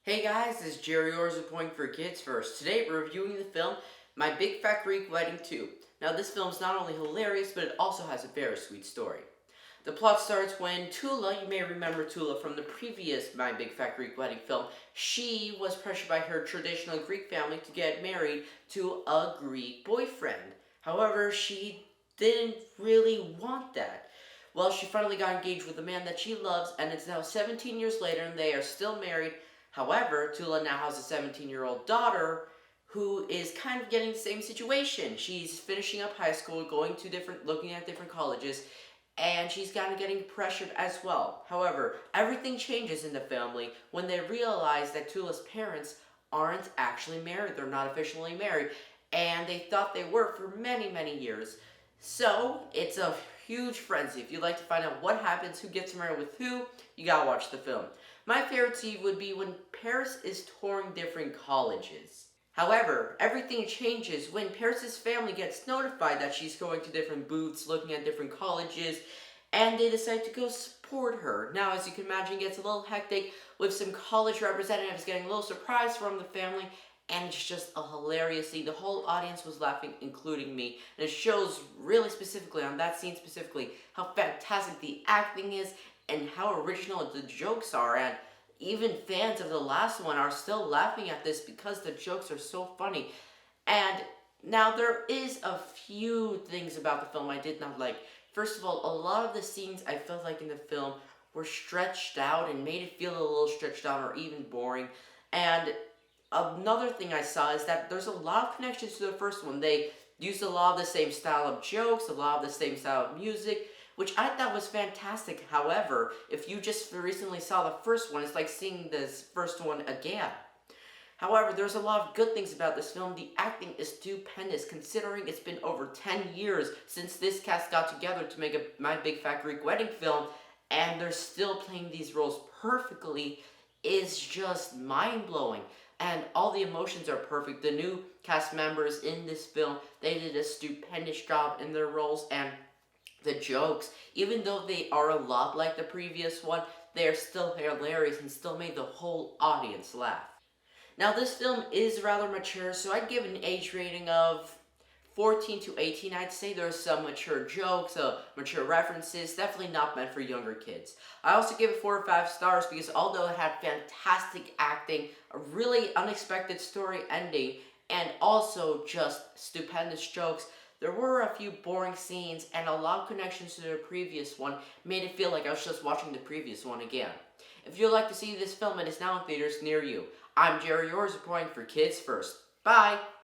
Hey guys, this is Gerry Point for Kids First. Today we're reviewing the film My Big Fat Greek Wedding 2. Now this film is not only hilarious, but it also has a very sweet story. The plot starts when Tula, you may remember Tula from the previous My Big Fat Greek Wedding film, she was pressured by her traditional Greek family to get married to a Greek boyfriend. However, she didn't really want that. Well, she finally got engaged with a man that she loves, and it's now 17 years later, and they are still married. However, Tula now has a 17-year-old daughter who is kind of getting the same situation. She's finishing up high school, looking at different colleges, and she's kind of getting pressured as well. However, everything changes in the family when they realize that Tula's parents aren't actually married. They're not officially married, and they thought they were for many, many years. So, it's a huge frenzy. If you'd like to find out what happens, who gets married with who, you gotta watch the film. My favorite scene would be when Paris is touring different colleges. However, everything changes when Paris's family gets notified that she's going to different booths, looking at different colleges, and they decide to go support her. Now, as you can imagine, it gets a little hectic with some college representatives getting a little surprise from the family, and it's just a hilarious scene. The whole audience was laughing, including me, and it shows really specifically, on that scene specifically, how fantastic the acting is and how original the jokes are, and even fans of the last one are still laughing at this because the jokes are so funny. And now there is a few things about the film I did not like. First of all, a lot of the scenes I felt like in the film were stretched out and made it feel a little stretched out or even boring. And another thing I saw is that there's a lot of connections to the first one. They used a lot of the same style of jokes, a lot of the same style of music, which I thought was fantastic. However, if you just recently saw the first one, it's like seeing this first one again. However, there's a lot of good things about this film. The acting is stupendous, considering it's been over 10 years since this cast got together to make a My Big Fat Greek Wedding film, and they're still playing these roles perfectly, is just mind-blowing. And all the emotions are perfect. The new cast members in this film, they did a stupendous job in their roles, and the jokes, even though they are a lot like the previous one, they are still hilarious and still made the whole audience laugh. Now, this film is rather mature, so I'd give it an age rating of 14 to 18, I'd say. There's some mature jokes, mature references, definitely not meant for younger kids. I also give it 4 or 5 stars because although it had fantastic acting, a really unexpected story ending, and also just stupendous jokes, there were a few boring scenes, and a lot of connections to the previous one made it feel like I was just watching the previous one again. If you'd like to see this film, it is now in theaters near you. I'm Gerry, reporting for Kids First. Bye!